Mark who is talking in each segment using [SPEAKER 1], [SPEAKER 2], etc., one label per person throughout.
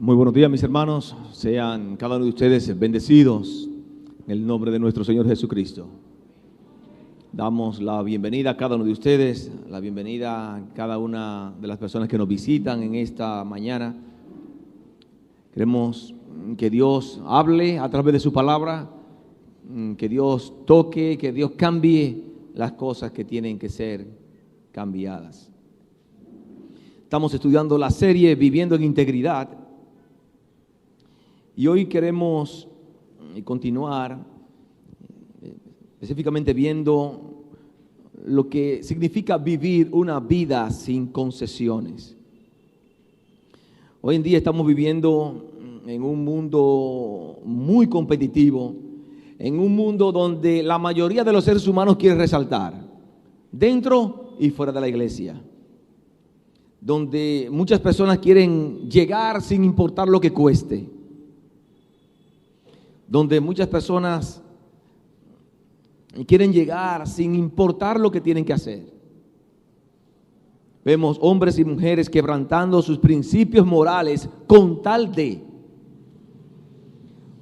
[SPEAKER 1] Muy buenos días, mis hermanos. Sean cada uno de ustedes bendecidos en el nombre de nuestro Señor Jesucristo. Damos la bienvenida a cada uno de ustedes, la bienvenida a cada una de las personas que nos visitan en esta mañana. Queremos que Dios hable a través de su palabra, que Dios toque, que Dios cambie las cosas que tienen que ser cambiadas. Estamos estudiando la serie Viviendo en Integridad y hoy queremos continuar específicamente viendo lo que significa vivir una vida sin concesiones. Hoy en día estamos viviendo en un mundo muy competitivo, en un mundo donde la mayoría de los seres humanos quiere resaltar, dentro y fuera de la iglesia, donde muchas personas quieren llegar sin importar lo que cueste, donde muchas personas quieren llegar sin importar lo que tienen que hacer. Vemos hombres y mujeres quebrantando sus principios morales con tal de,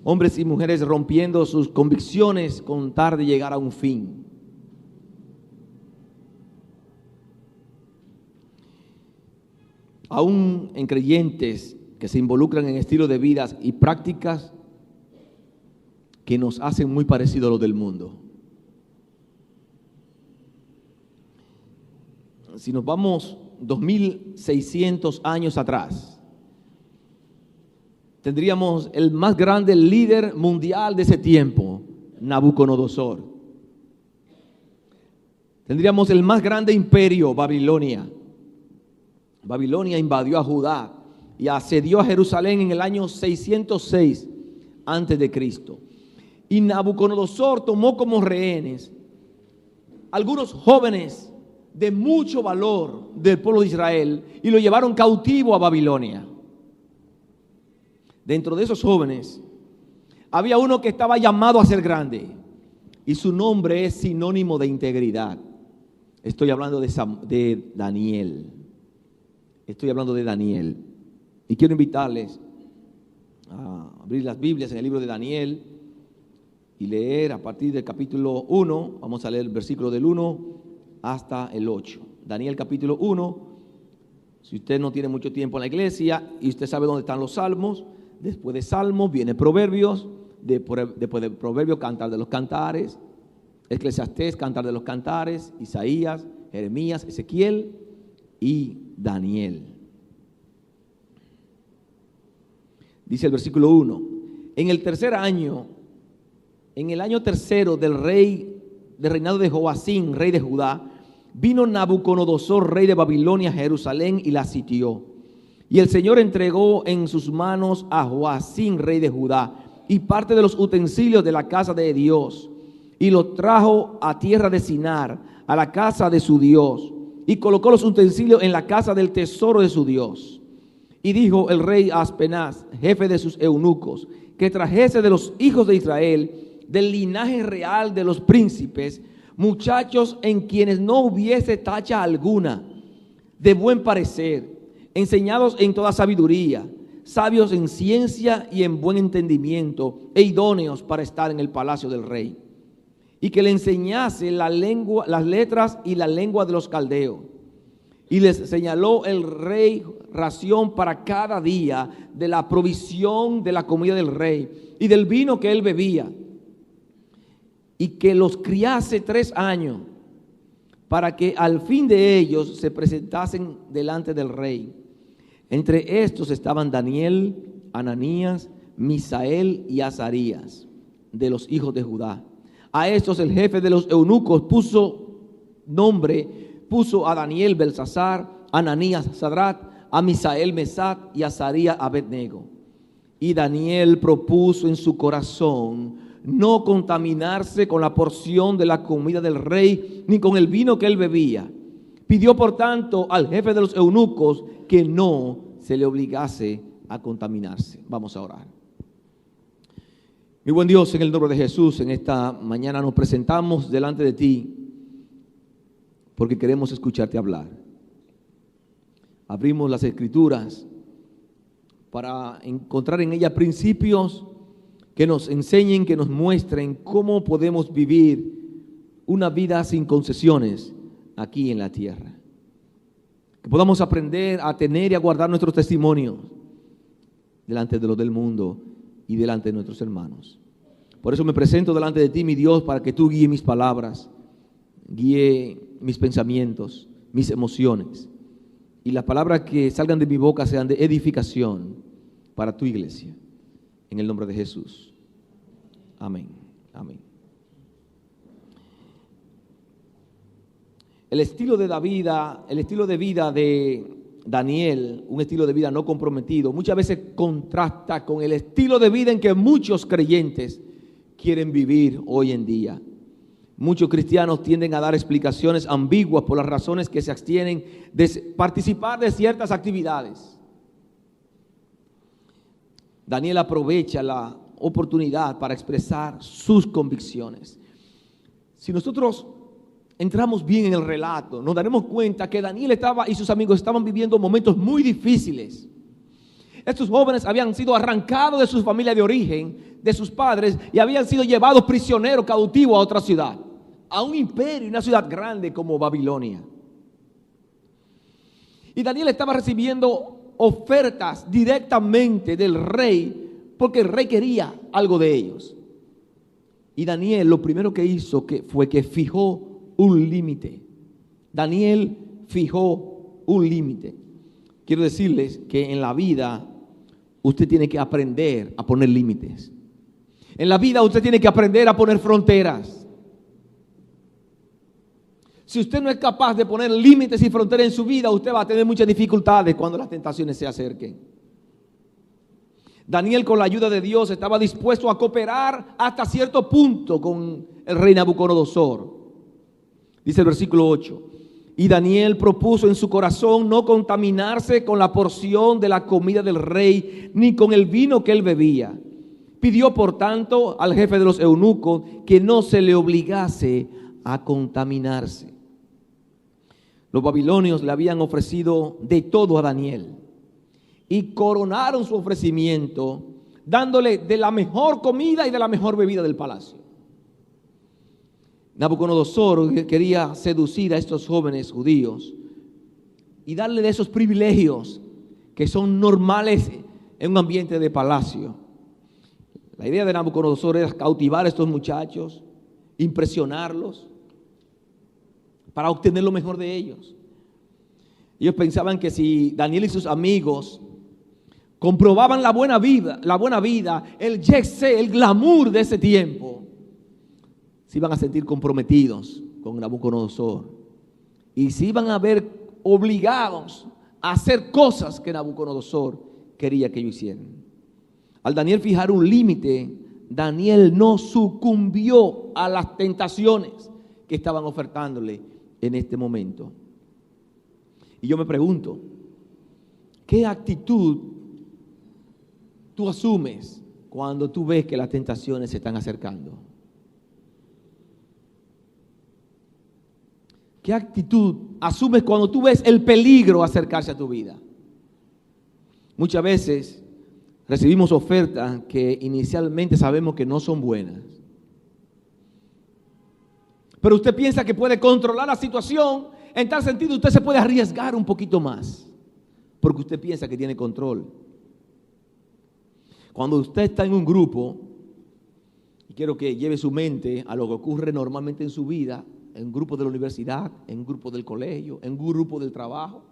[SPEAKER 1] hombres y mujeres rompiendo sus convicciones con tal de llegar a un fin. Aún en creyentes que se involucran en estilos de vida y prácticas que nos hacen muy parecidos a los del mundo. Si nos vamos 2600 años atrás, tendríamos el más grande líder mundial de ese tiempo, Nabucodonosor. Tendríamos el más grande imperio, Babilonia. Babilonia invadió a Judá y asedió a Jerusalén en el año 606 antes de Cristo. Y Nabucodonosor tomó como rehenes algunos jóvenes de mucho valor del pueblo de Israel y lo llevaron cautivo a Babilonia. Dentro de esos jóvenes había uno que estaba llamado a ser grande y su nombre es sinónimo de integridad. Estoy hablando de Daniel. Estoy hablando de Daniel. Y quiero invitarles a abrir las Biblias en el libro de Daniel y leer a partir del capítulo 1. Vamos a leer el versículo del 1 hasta el 8. Daniel capítulo 1. Si usted no tiene mucho tiempo en la iglesia y usted sabe dónde están los salmos, después de Salmos viene Proverbios, después de Proverbios, Cantar de los Cantares, Eclesiastés, Cantar de los Cantares, Isaías, Jeremías, Ezequiel y Daniel. Dice el versículo 1: en el tercer año, en el año tercero del reinado de Joacim, rey de Judá, vino Nabucodonosor, rey de Babilonia, a Jerusalén y la sitió. Y el Señor entregó en sus manos a Joacim, rey de Judá, y parte de los utensilios de la casa de Dios, y los trajo a tierra de Sinar, a la casa de su Dios, y colocó los utensilios en la casa del tesoro de su Dios. Y dijo el rey a Aspenaz, jefe de sus eunucos, que trajese de los hijos de Israel, del linaje real de los príncipes, muchachos en quienes no hubiese tacha alguna, de buen parecer, enseñados en toda sabiduría, sabios en ciencia y en buen entendimiento, e idóneos para estar en el palacio del rey, y que le enseñase la lengua, las letras y la lengua de los caldeos. Y les señaló el rey ración para cada día de la provisión de la comida del rey y del vino que él bebía, y que los criase 3 años, para que al fin de ellos se presentasen delante del rey. Entre estos estaban Daniel, Ananías, Misael y Azarías, de los hijos de Judá. A estos el jefe de los eunucos puso a Daniel Belsasar, a Ananías Sadrat, a Misael Mesac y a Azarías Abednego. Y Daniel propuso en su corazón no contaminarse con la porción de la comida del rey, ni con el vino que él bebía. Pidió por tanto al jefe de los eunucos que no se le obligase a contaminarse. Vamos a orar. Mi buen Dios, en el nombre de Jesús, en esta mañana nos presentamos delante de ti porque queremos escucharte hablar. Abrimos las Escrituras para encontrar en ella principios que nos enseñen, que nos muestren cómo podemos vivir una vida sin concesiones aquí en la tierra. Que podamos aprender a tener y a guardar nuestros testimonios delante de los del mundo y delante de nuestros hermanos. Por eso me presento delante de ti, mi Dios, para que tú guíes mis palabras, guíe mis pensamientos, mis emociones, y las palabras que salgan de mi boca sean de edificación para tu iglesia. En el nombre de Jesús. Amén. Amén. El estilo de vida de Daniel, un estilo de vida no comprometido, muchas veces contrasta con el estilo de vida en que muchos creyentes quieren vivir hoy en día. Muchos cristianos tienden a dar explicaciones ambiguas por las razones que se abstienen de participar de ciertas actividades. Daniel aprovecha la oportunidad para expresar sus convicciones. Si nosotros entramos bien en el relato, nos daremos cuenta que Daniel y sus amigos estaban viviendo momentos muy difíciles. Estos jóvenes habían sido arrancados de su familia de origen, de sus padres, y habían sido llevados prisioneros, cautivos a otra ciudad, a un imperio, una ciudad grande como Babilonia. Y Daniel estaba recibiendo ofertas directamente del rey, porque el rey quería algo de ellos. Y Daniel lo primero que hizo fue que fijó un límite. Daniel fijó un límite. Quiero decirles que en la vida usted tiene que aprender a poner límites. En la vida usted tiene que aprender a poner fronteras. Si usted no es capaz de poner límites y fronteras en su vida, usted va a tener muchas dificultades cuando las tentaciones se acerquen. Daniel, con la ayuda de Dios, estaba dispuesto a cooperar hasta cierto punto con el rey Nabucodonosor. Dice el versículo 8: y Daniel propuso en su corazón no contaminarse con la porción de la comida del rey, ni con el vino que él bebía. Pidió, por tanto, al jefe de los eunucos que no se le obligase a contaminarse. Los babilonios le habían ofrecido de todo a Daniel y coronaron su ofrecimiento dándole de la mejor comida y de la mejor bebida del palacio. Nabucodonosor quería seducir a estos jóvenes judíos y darle de esos privilegios que son normales en un ambiente de palacio. La idea de Nabucodonosor era cautivar a estos muchachos, impresionarlos para obtener lo mejor de ellos. Ellos pensaban que si Daniel y sus amigos comprobaban la buena vida, el jet set, el glamour de ese tiempo, se iban a sentir comprometidos con Nabucodonosor y se iban a ver obligados a hacer cosas que Nabucodonosor quería que ellos hicieran. Al Daniel fijar un límite, Daniel no sucumbió a las tentaciones que estaban ofertándole en este momento. Y yo me pregunto, ¿qué actitud tú asumes cuando tú ves que las tentaciones se están acercando? ¿Qué actitud asumes cuando tú ves el peligro acercarse a tu vida? Muchas veces recibimos ofertas que inicialmente sabemos que no son buenas. Pero usted piensa que puede controlar la situación. En tal sentido, usted se puede arriesgar un poquito más, porque usted piensa que tiene control. Cuando usted está en un grupo, y quiero que lleve su mente a lo que ocurre normalmente en su vida, en un grupo de la universidad, en un grupo del colegio, en un grupo del trabajo.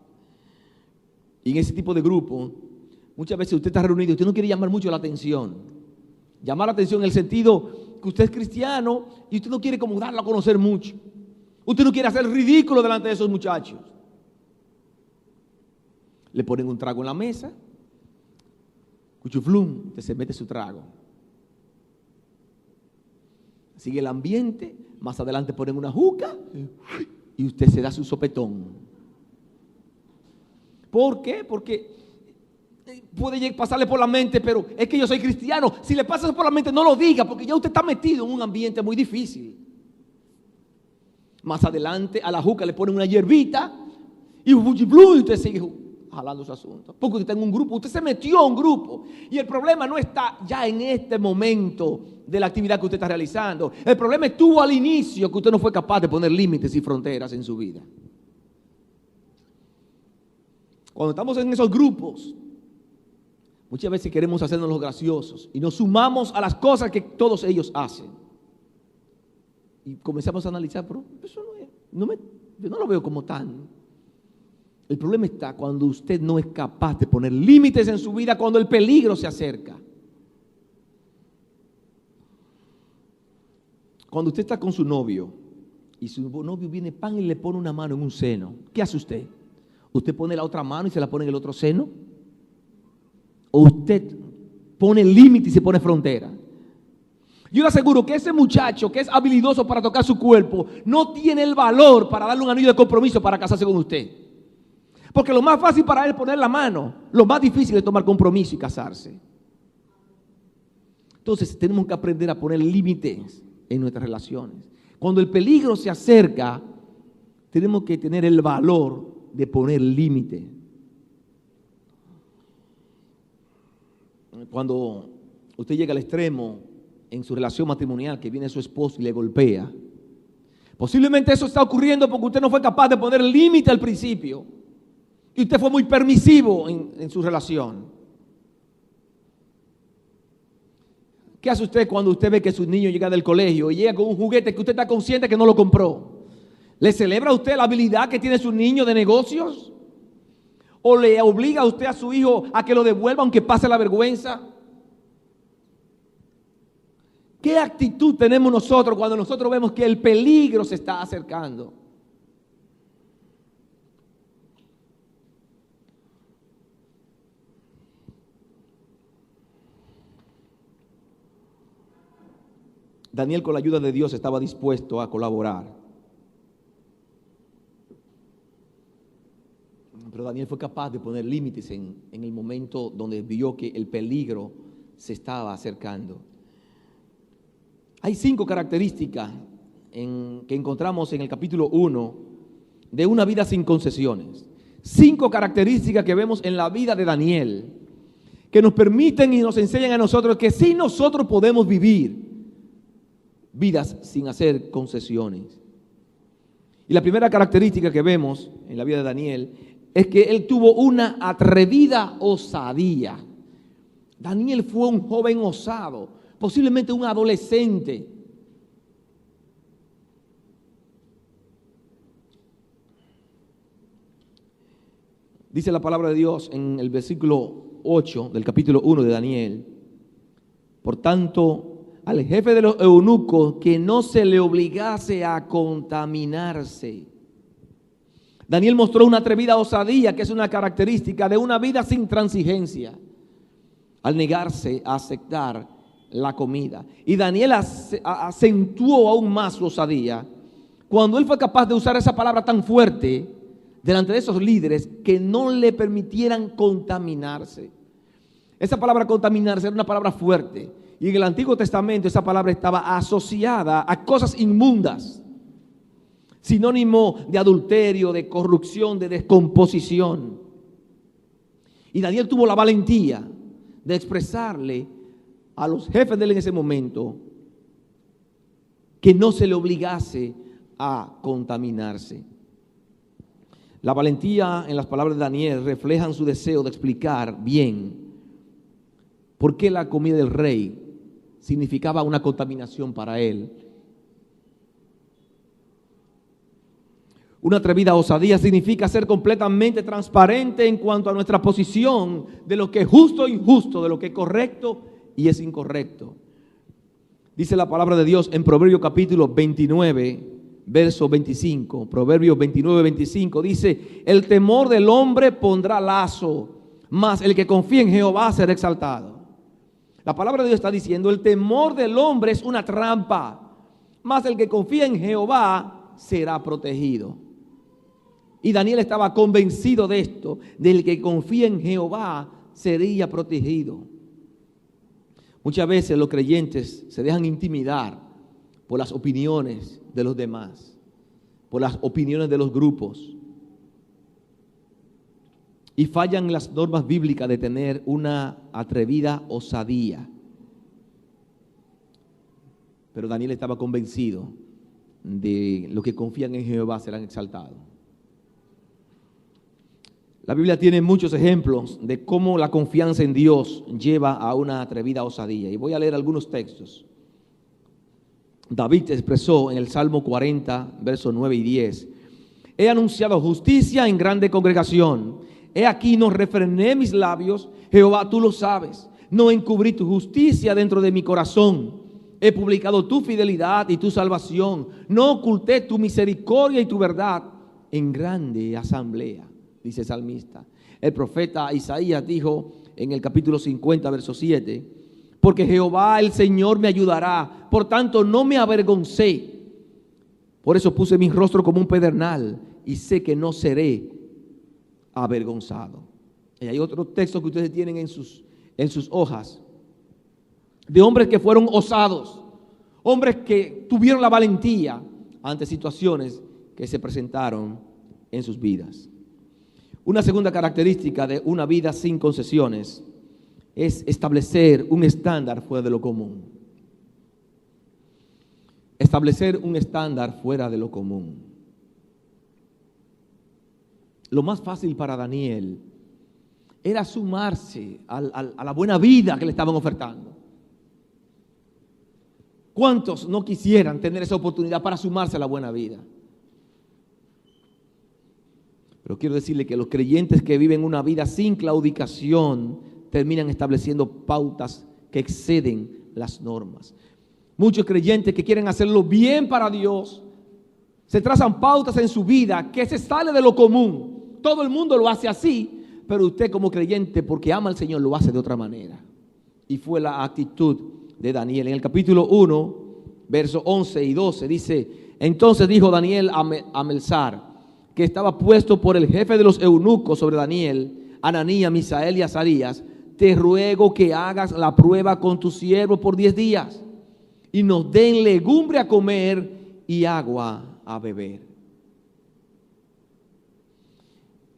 [SPEAKER 1] Y en ese tipo de grupo, muchas veces usted está reunido y usted no quiere llamar mucho la atención. Llamar la atención en el sentido que usted es cristiano y usted no quiere como darlo a conocer mucho. Usted no quiere hacer ridículo delante de esos muchachos. Le ponen un trago en la mesa, cuchuflum, usted se mete su trago. Sigue el ambiente, más adelante ponen una juca y usted se da su sopetón. ¿Por qué? Porque puede pasarle por la mente, pero es que yo soy cristiano. Si le pasa por la mente, no lo diga, porque ya usted está metido en un ambiente muy difícil. Más adelante a la juca le ponen una hierbita y usted sigue jalando su asunto. Porque usted está en un grupo, usted se metió a un grupo. Y el problema no está ya en este momento de la actividad que usted está realizando. El problema estuvo al inicio, que usted no fue capaz de poner límites y fronteras en su vida. Cuando estamos en esos grupos, muchas veces queremos hacernos los graciosos y nos sumamos a las cosas que todos ellos hacen. Y comenzamos a analizar, pero eso yo no lo veo como tan. El problema está cuando usted no es capaz de poner límites en su vida, cuando el peligro se acerca. Cuando usted está con su novio y su novio viene pan y le pone una mano en un seno, ¿qué hace usted? ¿Usted pone la otra mano y se la pone en el otro seno? ¿O usted pone límite y se pone frontera? Yo le aseguro que ese muchacho que es habilidoso para tocar su cuerpo no tiene el valor para darle un anillo de compromiso para casarse con usted. Porque lo más fácil para él es poner la mano, lo más difícil es tomar compromiso y casarse. Entonces tenemos que aprender a poner límites en nuestras relaciones. Cuando el peligro se acerca, tenemos que tener el valor de poner límites. Cuando usted llega al extremo en su relación matrimonial, que viene su esposo y le golpea, posiblemente eso está ocurriendo porque usted no fue capaz de poner límite al principio y usted fue muy permisivo en su relación. ¿Qué hace usted cuando usted ve que su niño llega del colegio y llega con un juguete que usted está consciente que no lo compró? ¿Le celebra a usted la habilidad que tiene su niño de negocios? ¿O le obliga a usted a su hijo a que lo devuelva aunque pase la vergüenza? ¿Qué actitud tenemos nosotros cuando nosotros vemos que el peligro se está acercando? Daniel, con la ayuda de Dios, estaba dispuesto a colaborar. Pero Daniel fue capaz de poner límites en el momento donde vio que el peligro se estaba acercando. Hay 5 características que encontramos en el capítulo 1 de una vida sin concesiones. 5 características que vemos en la vida de Daniel que nos permiten y nos enseñan a nosotros que sí nosotros podemos vivir vidas sin hacer concesiones. Y la primera característica que vemos en la vida de Daniel es que él tuvo una atrevida osadía. Daniel fue un joven osado, posiblemente un adolescente. Dice la palabra de Dios en el versículo 8 del capítulo 1 de Daniel: por tanto, al jefe de los eunucos que no se le obligase a contaminarse. Daniel mostró una atrevida osadía, que es una característica de una vida sin transigencia, al negarse a aceptar la comida. Y Daniel acentuó aún más su osadía cuando él fue capaz de usar esa palabra tan fuerte delante de esos líderes que no le permitieran contaminarse. Esa palabra contaminarse era una palabra fuerte. Y en el Antiguo Testamento esa palabra estaba asociada a cosas inmundas, sinónimo de adulterio, de corrupción, de descomposición. Y Daniel tuvo la valentía de expresarle a los jefes de él en ese momento que no se le obligase a contaminarse. La valentía en las palabras de Daniel reflejan su deseo de explicar bien por qué la comida del rey significaba una contaminación para él. Una atrevida osadía significa ser completamente transparente en cuanto a nuestra posición de lo que es justo e injusto, de lo que es correcto y es incorrecto. Dice la palabra de Dios en Proverbios capítulo 29, verso 25. Proverbios 29, 25 dice: el temor del hombre pondrá lazo, mas el que confía en Jehová será exaltado. La palabra de Dios está diciendo: el temor del hombre es una trampa, mas el que confía en Jehová será protegido. Y Daniel estaba convencido de esto, del que confía en Jehová sería protegido. Muchas veces los creyentes se dejan intimidar por las opiniones de los demás, por las opiniones de los grupos. y fallan en las normas bíblicas de tener una atrevida osadía. Pero Daniel estaba convencido de los que confían en Jehová serán exaltados. La Biblia tiene muchos ejemplos de cómo la confianza en Dios lleva a una atrevida osadía. Y voy a leer algunos textos. David expresó en el Salmo 40, versos 9 y 10. He anunciado justicia en grande congregación. He aquí no refrené mis labios. Jehová, tú lo sabes. No encubrí tu justicia dentro de mi corazón. He publicado tu fidelidad y tu salvación. No oculté tu misericordia y tu verdad en grande asamblea, dice el salmista. El profeta Isaías dijo en el capítulo 50, verso 7, porque Jehová el Señor me ayudará, por tanto no me avergoncé. Por eso puse mi rostro como un pedernal y sé que no seré avergonzado. Y hay otro texto que ustedes tienen en sus hojas, de hombres que fueron osados, hombres que tuvieron la valentía ante situaciones que se presentaron en sus vidas. Una segunda característica de una vida sin concesiones es establecer un estándar fuera de lo común. Establecer un estándar fuera de lo común. Lo más fácil para Daniel era sumarse a la buena vida que le estaban ofertando. ¿Cuántos no quisieran tener esa oportunidad para sumarse a la buena vida? Pero quiero decirle que los creyentes que viven una vida sin claudicación terminan estableciendo pautas que exceden las normas. Muchos creyentes que quieren hacerlo bien para Dios se trazan pautas en su vida que se sale de lo común. Todo el mundo lo hace así, pero usted como creyente, porque ama al Señor, lo hace de otra manera. Y fue la actitud de Daniel. En el capítulo 1, versos 11 y 12 dice: entonces dijo Daniel a Melzar, que estaba puesto por el jefe de los eunucos sobre Daniel, Ananías, Misael y Azarías: te ruego que hagas la prueba con tu siervo por 10 días y nos den legumbre a comer y agua a beber.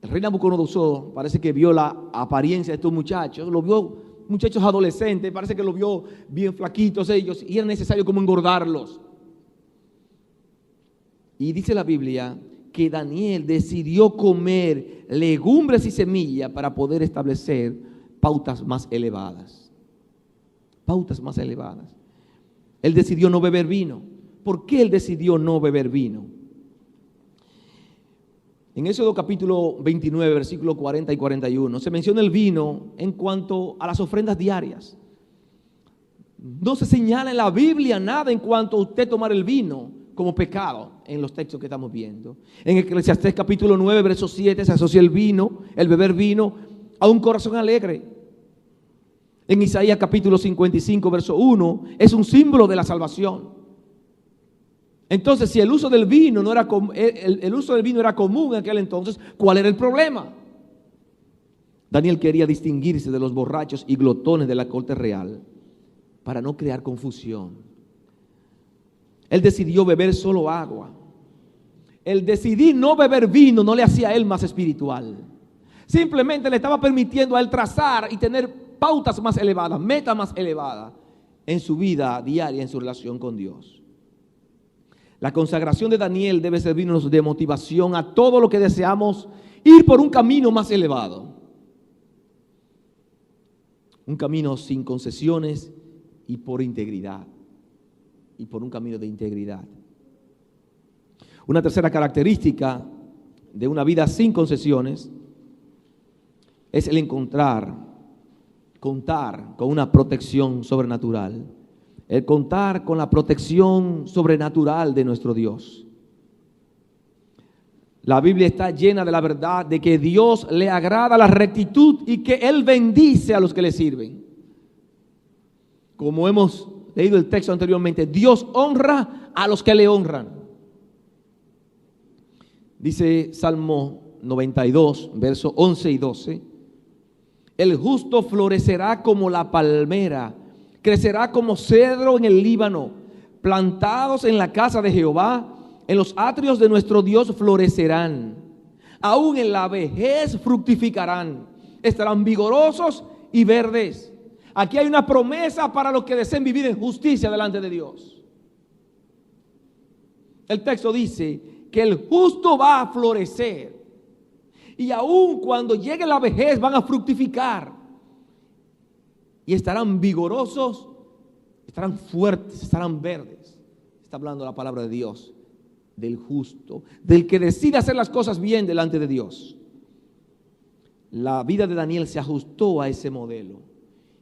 [SPEAKER 1] El rey Nabucodonosor parece que vio la apariencia de estos muchachos, lo vio muchachos adolescentes, parece que lo vio bien flaquitos ellos y era necesario como engordarlos. Y dice la Biblia que Daniel decidió comer legumbres y semillas para poder establecer pautas más elevadas. Pautas más elevadas. Él decidió no beber vino. ¿Por qué él decidió no beber vino? En Éxodo capítulo 29, versículos 40 y 41, se menciona el vino en cuanto a las ofrendas diarias. No se señala en la Biblia nada en cuanto a usted tomar el vino como pecado en los textos que estamos viendo. En Eclesiastés capítulo 9, verso 7 se asocia el vino, el beber vino, a un corazón alegre. En Isaías capítulo 55, verso 1, es un símbolo de la salvación. Entonces, si el uso del vino no era el uso del vino era común en aquel entonces, ¿cuál era el problema? Daniel quería distinguirse de los borrachos y glotones de la corte real para no crear confusión. Él decidió beber solo agua. El decidir no beber vino no le hacía a él más espiritual. Simplemente le estaba permitiendo a él trazar y tener pautas más elevadas, metas más elevadas en su vida diaria, en su relación con Dios. La consagración de Daniel debe servirnos de motivación a todo lo que deseamos ir por un camino más elevado. Un camino sin concesiones y por integridad. Y por un camino de integridad. Una tercera característica de una vida sin concesiones es el contar con una protección sobrenatural. El contar con la protección sobrenatural de nuestro Dios. La Biblia está llena de la verdad de que Dios le agrada la rectitud y que Él bendice a los que le sirven. Como hemos leído el texto anteriormente, Dios honra a los que le honran. Dice Salmo 92, versos 11 y 12: el justo florecerá como la palmera, crecerá como cedro en el Líbano, plantados en la casa de Jehová, en los atrios de nuestro Dios florecerán. aún en la vejez fructificarán, estarán vigorosos y verdes. Aquí hay una promesa para los que deseen vivir en justicia delante de Dios. El texto dice que el justo va a florecer y aún cuando llegue la vejez van a fructificar y estarán vigorosos, estarán fuertes, estarán verdes. Está hablando la palabra de Dios del justo, del que decide hacer las cosas bien delante de Dios. La vida de Daniel se ajustó a ese modelo.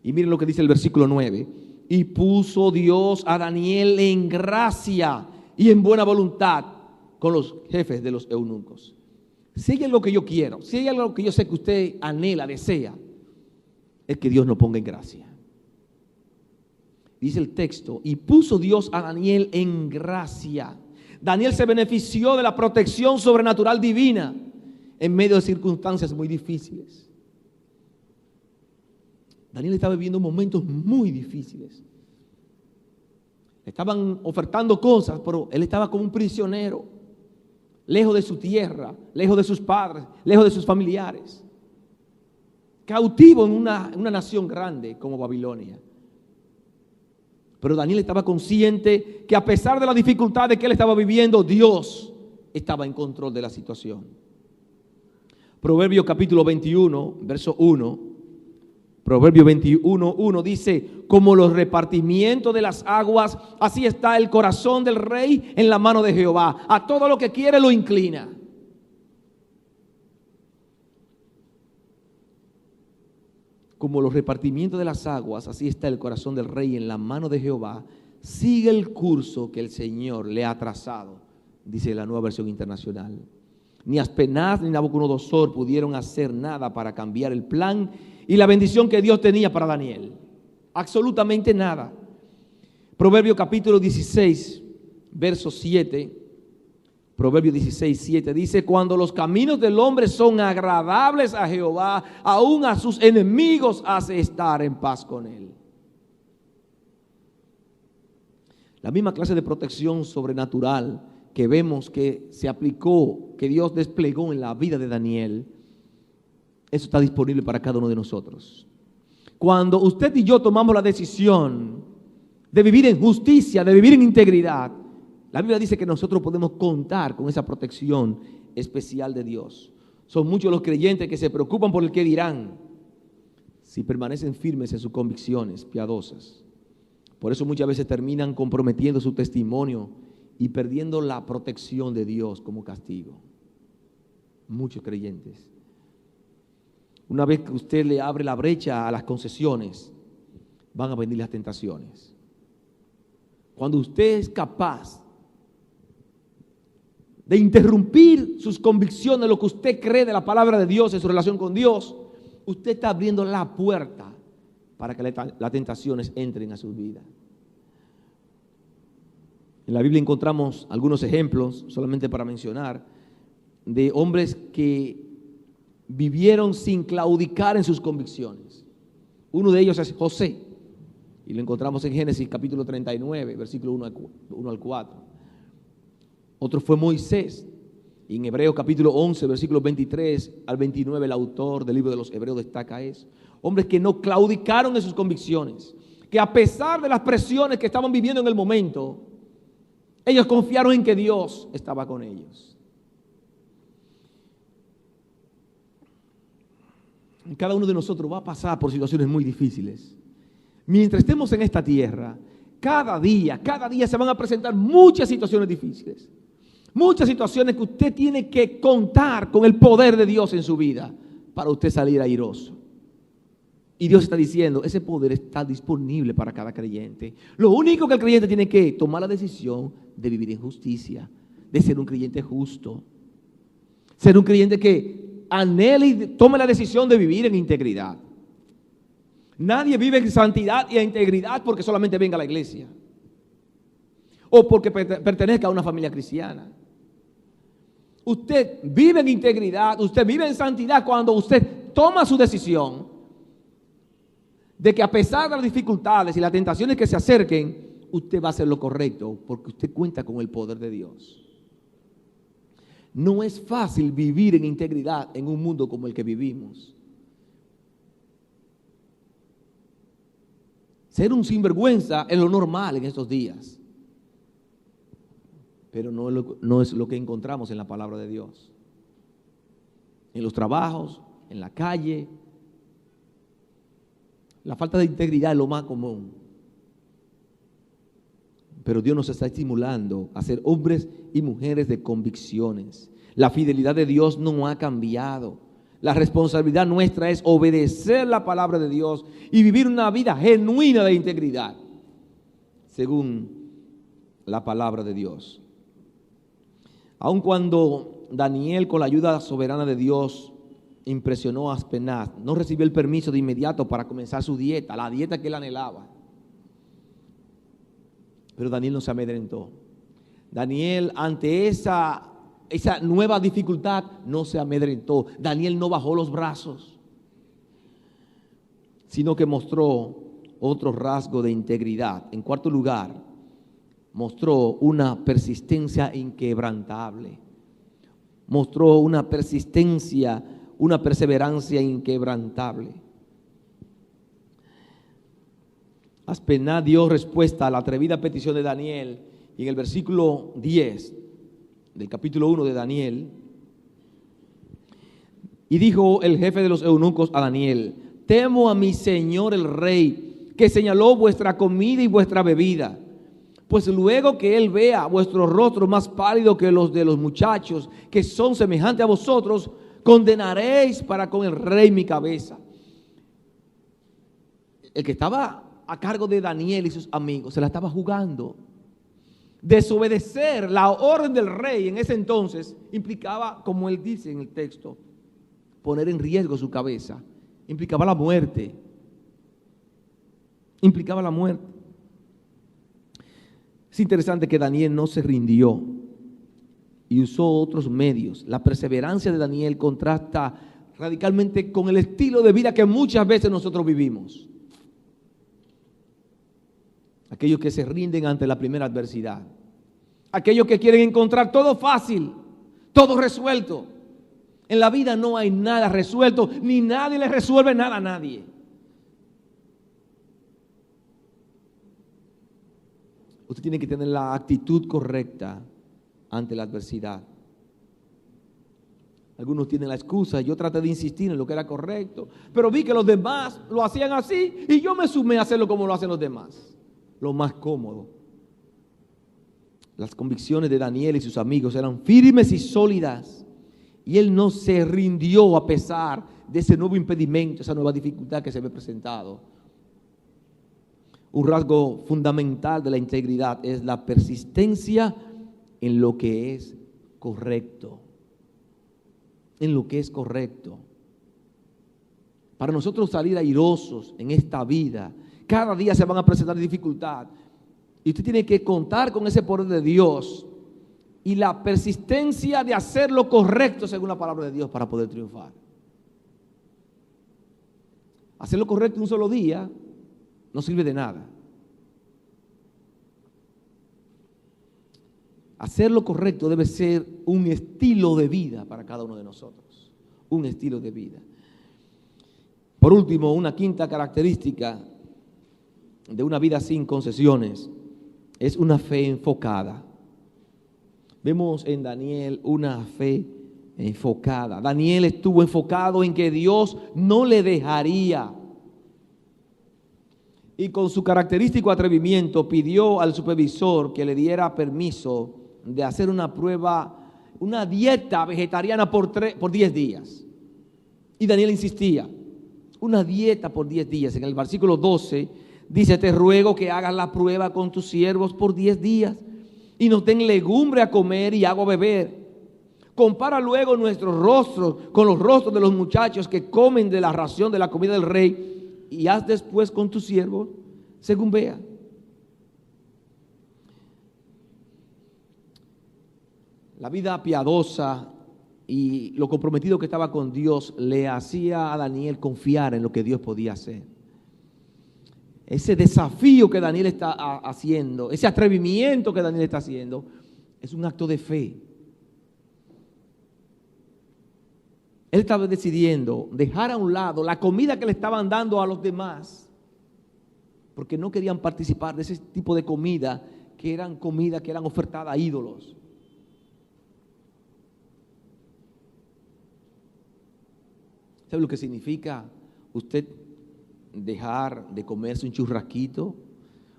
[SPEAKER 1] Y miren lo que dice el versículo 9. Y puso Dios a Daniel en gracia y en buena voluntad con los jefes de los eunucos. Si hay algo que yo quiero, si hay algo que yo sé que usted anhela, desea, es que Dios nos ponga en gracia. Dice el texto, y puso Dios a Daniel en gracia. Daniel se benefició de la protección sobrenatural divina en medio de circunstancias muy difíciles. Daniel estaba viviendo momentos muy difíciles. Estaban ofertando cosas, pero él estaba como un prisionero, lejos de su tierra, lejos de sus padres, lejos de sus familiares, cautivo en una nación grande como Babilonia. Pero Daniel estaba consciente que a pesar de las dificultades que él estaba viviendo, Dios estaba en control de la situación. Proverbios capítulo 21, verso 1. Proverbio 21:1 dice, como los repartimientos de las aguas, así está el corazón del rey en la mano de Jehová. A todo lo que quiere lo inclina. Como los repartimientos de las aguas, así está el corazón del rey en la mano de Jehová. Sigue el curso que el Señor le ha trazado, dice la Nueva Versión Internacional. Ni Aspenaz ni Nabucodonosor pudieron hacer nada para cambiar el plan y la bendición que Dios tenía para Daniel. Absolutamente nada. Proverbio capítulo 16, verso 7. Proverbio 16, 7 dice, cuando los caminos del hombre son agradables a Jehová, aún a sus enemigos hace estar en paz con él. La misma clase de protección sobrenatural que vemos que se aplicó, que Dios desplegó en la vida de Daniel, eso está disponible para cada uno de nosotros. Cuando usted y yo tomamos la decisión de vivir en justicia, de vivir en integridad, la Biblia dice que nosotros podemos contar con esa protección especial de Dios. Son muchos los creyentes que se preocupan por el que dirán si permanecen firmes en sus convicciones piadosas. Por eso muchas veces terminan comprometiendo su testimonio y perdiendo la protección de Dios como castigo. Muchos creyentes. Una vez que usted le abre la brecha a las concesiones, van a venir las tentaciones. Cuando usted es capaz de interrumpir sus convicciones, lo que usted cree de la palabra de Dios en su relación con Dios, usted está abriendo la puerta para que las tentaciones entren a su vida. En la Biblia encontramos algunos ejemplos, solamente para mencionar, de hombres que vivieron sin claudicar en sus convicciones. Uno de ellos es José, y lo encontramos en Génesis capítulo 39, versículo 1 al 4. Otro fue Moisés, y en Hebreos capítulo 11, versículos 23 al 29, el autor del libro de los Hebreos destaca eso. Hombres que no claudicaron en sus convicciones, que a pesar de las presiones que estaban viviendo en el momento, ellos confiaron en que Dios estaba con ellos. Cada uno de nosotros va a pasar por situaciones muy difíciles. Mientras estemos en esta tierra, cada día se van a presentar muchas situaciones difíciles. Muchas situaciones que usted tiene que contar con el poder de Dios en su vida para usted salir airoso. Y Dios está diciendo, ese poder está disponible para cada creyente. Lo único que el creyente tiene que tomar la decisión de vivir en justicia, de ser un creyente justo, ser un creyente que anhele y tome la decisión de vivir en integridad. Nadie vive en santidad y en integridad porque solamente venga a la iglesia o porque pertenezca a una familia cristiana. Usted vive en integridad, usted vive en santidad cuando usted toma su decisión de que a pesar de las dificultades y las tentaciones que se acerquen, usted va a hacer lo correcto porque usted cuenta con el poder de Dios. No es fácil vivir en integridad en un mundo como el que vivimos. Ser un sinvergüenza es lo normal en estos días, pero no es lo que encontramos en la palabra de Dios. En los trabajos, en la calle, la falta de integridad es lo más común. Pero Dios nos está estimulando a ser hombres y mujeres de convicciones. La fidelidad de Dios no ha cambiado. La responsabilidad nuestra es obedecer la palabra de Dios y vivir una vida genuina de integridad, según la palabra de Dios. Aun cuando Daniel, con la ayuda soberana de Dios, impresionó a Aspenaz, no recibió el permiso de inmediato para comenzar su dieta, la dieta que él anhelaba. Pero Daniel no se amedrentó. Daniel, ante esa nueva dificultad, no se amedrentó. Daniel no bajó los brazos, sino que mostró otro rasgo de integridad. En cuarto lugar, mostró una persistencia inquebrantable. Mostró una persistencia, una perseverancia inquebrantable. Aspenaz dio respuesta a la atrevida petición de Daniel y en el versículo 10 del capítulo 1 de Daniel. Y dijo el jefe de los eunucos a Daniel: temo a mi señor el rey, que señaló vuestra comida y vuestra bebida. Pues luego que él vea vuestros rostros más pálidos que los de los muchachos que son semejantes a vosotros, condenaréis para con el rey mi cabeza. El que estaba a cargo de Daniel y sus amigos se la estaba jugando. Desobedecer la orden del rey en ese entonces implicaba, como él dice en el texto, poner en riesgo su cabeza. Implicaba la muerte. Implicaba la muerte. Es interesante que Daniel no se rindió y usó otros medios. La perseverancia de Daniel contrasta radicalmente con el estilo de vida que muchas veces nosotros vivimos. Aquellos que se rinden ante la primera adversidad. Aquellos que quieren encontrar todo fácil, todo resuelto. En la vida no hay nada resuelto, ni nadie le resuelve nada a nadie. Usted tiene que tener la actitud correcta ante la adversidad. Algunos tienen la excusa, yo traté de insistir en lo que era correcto, pero vi que los demás lo hacían así y yo me sumé a hacerlo como lo hacen los demás. Lo más cómodo. Las convicciones de Daniel y sus amigos eran firmes y sólidas, y él no se rindió a pesar de ese nuevo impedimento, esa nueva dificultad que se había presentado. Un rasgo fundamental de la integridad es la persistencia en lo que es correcto. En lo que es correcto. Para nosotros salir airosos en esta vida, cada día se van a presentar dificultades. Y usted tiene que contar con ese poder de Dios y la persistencia de hacer lo correcto según la palabra de Dios para poder triunfar. Hacer lo correcto un solo día no sirve de nada. Hacer lo correcto debe ser un estilo de vida para cada uno de nosotros. Un estilo de vida. Por último, una quinta característica de una vida sin concesiones es una fe enfocada. Vemos en Daniel una fe enfocada. Daniel estuvo enfocado en que Dios no le dejaría. Y con su característico atrevimiento pidió al supervisor que le diera permiso de hacer una prueba, una dieta vegetariana por 10 días. Y Daniel insistía, una dieta por 10 días. En el versículo 12 dice: te ruego que hagas la prueba con tus siervos por 10 días y nos den legumbre a comer y agua a beber. Compara luego nuestros rostros con los rostros de los muchachos que comen de la ración de la comida del rey, y haz después con tus siervos según vea. La vida piadosa y lo comprometido que estaba con Dios le hacía a Daniel confiar en lo que Dios podía hacer. Ese desafío que Daniel está haciendo, ese atrevimiento que Daniel está haciendo, es un acto de fe. Él estaba decidiendo dejar a un lado la comida que le estaban dando a los demás, porque no querían participar de ese tipo de comida que eran ofertadas a ídolos. ¿Sabe lo que significa usted dejar de comerse un churrasquito,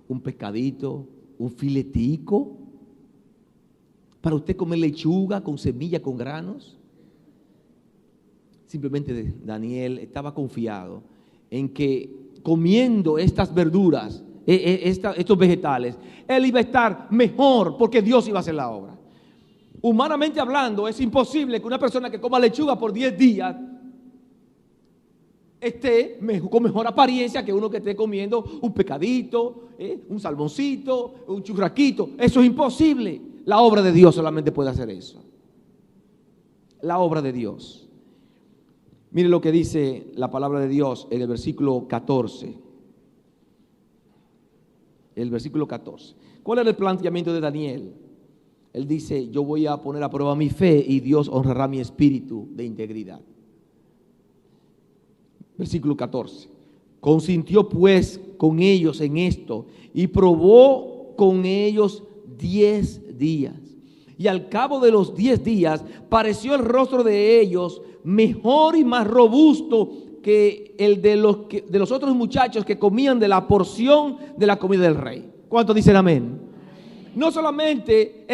[SPEAKER 1] un pescadito, un filetico, para usted comer lechuga con semilla, con granos? Simplemente Daniel estaba confiado en que comiendo estas verduras, estos vegetales, él iba a estar mejor porque Dios iba a hacer la obra. Humanamente hablando, es imposible que una persona que coma lechuga por 10 días esté con mejor apariencia que uno que esté comiendo un pescadito, un salmoncito, un churrasquito. Eso es imposible. La obra de Dios solamente puede hacer eso. La obra de Dios. Mire lo que dice la palabra de Dios en el versículo 14. El versículo 14. ¿Cuál era el planteamiento de Daniel? Él dice, yo voy a poner a prueba mi fe y Dios honrará mi espíritu de integridad. Versículo 14. Consintió pues con ellos en esto y probó con ellos 10 días. Y al cabo de los 10 días pareció el rostro de ellos mejor y más robusto que el de los otros muchachos que comían de la porción de la comida del rey. ¿Cuántos dicen amén? No solamente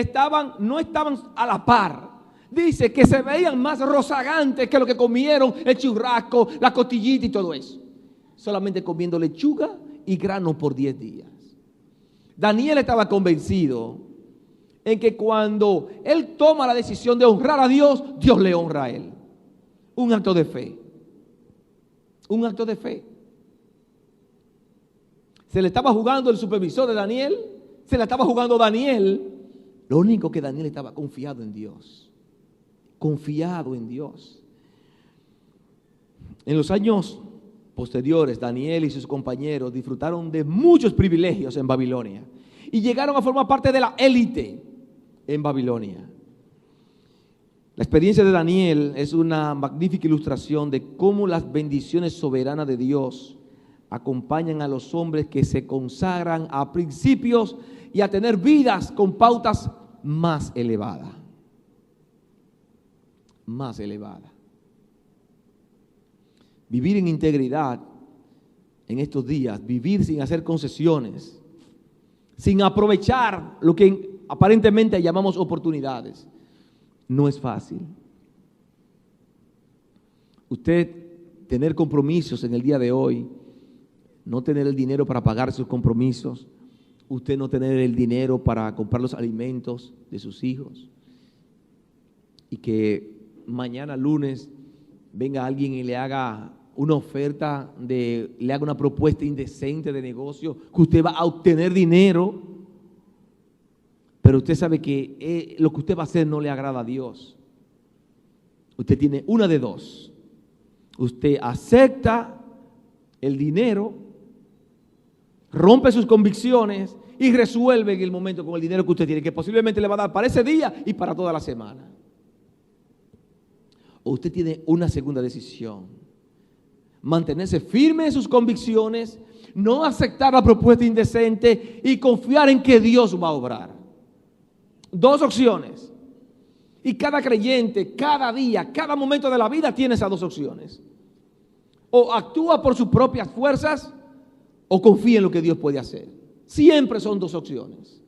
[SPEAKER 1] no estaban a la par, dice que se veían más rozagantes que lo que comieron el churrasco, la costillita y todo eso. Solamente comiendo lechuga y grano por 10 días. Daniel estaba convencido en que cuando él toma la decisión de honrar a Dios, Dios le honra a él. Un acto de fe. Un acto de fe. Se le estaba jugando el supervisor de Daniel, se le estaba jugando Daniel. Lo único que Daniel estaba confiado en Dios. Confiado en Dios. En los años posteriores, Daniel y sus compañeros disfrutaron de muchos privilegios en Babilonia y llegaron a formar parte de la élite en Babilonia. La experiencia de Daniel es una magnífica ilustración de cómo las bendiciones soberanas de Dios acompañan a los hombres que se consagran a principios y a tener vidas con pautas más elevadas. Más elevadas. Vivir en integridad en estos días, vivir sin hacer concesiones, sin aprovechar lo que aparentemente llamamos oportunidades, no es fácil. Usted tener compromisos en el día de hoy, no tener el dinero para pagar sus compromisos, usted no tener el dinero para comprar los alimentos de sus hijos, y que mañana lunes venga alguien y le haga una oferta, le haga una propuesta indecente de negocio, que usted va a obtener dinero, pero usted sabe que lo que usted va a hacer no le agrada a Dios. Usted tiene una de dos. Usted acepta el dinero, rompe sus convicciones y resuelve en el momento con el dinero que usted tiene, que posiblemente le va a dar para ese día y para toda la semana. O usted tiene una segunda decisión: mantenerse firme en sus convicciones, no aceptar la propuesta indecente y confiar en que Dios va a obrar. Dos opciones. Y cada creyente, cada día, cada momento de la vida tiene esas dos opciones. O actúa por sus propias fuerzas o confía en lo que Dios puede hacer. Siempre son dos opciones.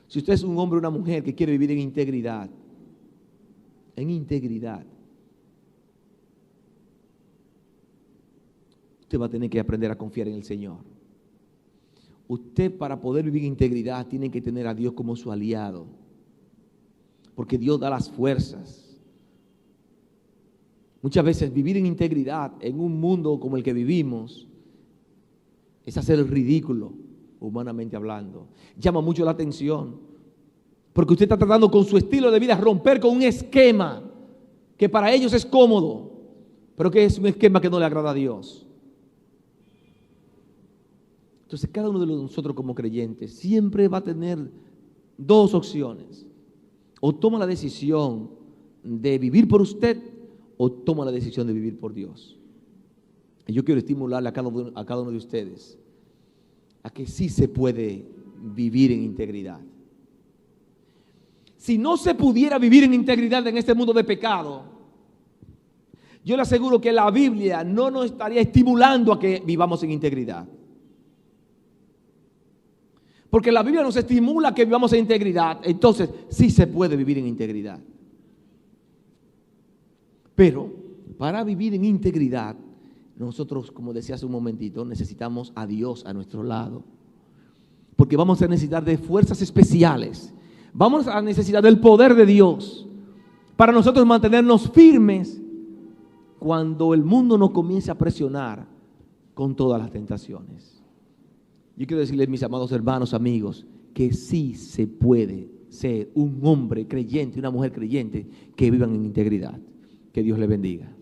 [SPEAKER 1] Si usted es un hombre o una mujer que quiere vivir en integridad, usted va a tener que aprender a confiar en el Señor. Usted, para poder vivir en integridad, tiene que tener a Dios como su aliado, porque Dios da las fuerzas. Muchas veces vivir en integridad en un mundo como el que vivimos es hacer el ridículo, humanamente hablando. Llama mucho la atención, porque usted está tratando con su estilo de vida romper con un esquema que para ellos es cómodo, pero que es un esquema que no le agrada a Dios. Entonces, cada uno de nosotros como creyentes siempre va a tener dos opciones. O toma la decisión de vivir por usted o toma la decisión de vivir por Dios. Y yo quiero estimularle a cada uno de ustedes a que sí se puede vivir en integridad. Si no se pudiera vivir en integridad en este mundo de pecado, yo le aseguro que la Biblia no nos estaría estimulando a que vivamos en integridad. Porque la Biblia nos estimula a que vivamos en integridad, entonces sí se puede vivir en integridad. Pero para vivir en integridad, nosotros, como decía hace un momentito, necesitamos a Dios a nuestro lado. Porque vamos a necesitar de fuerzas especiales. Vamos a necesitar del poder de Dios para nosotros mantenernos firmes cuando el mundo nos comience a presionar con todas las tentaciones. Yo quiero decirles, mis amados hermanos, amigos, que sí se puede ser un hombre creyente, una mujer creyente que vivan en integridad. Que Dios les bendiga.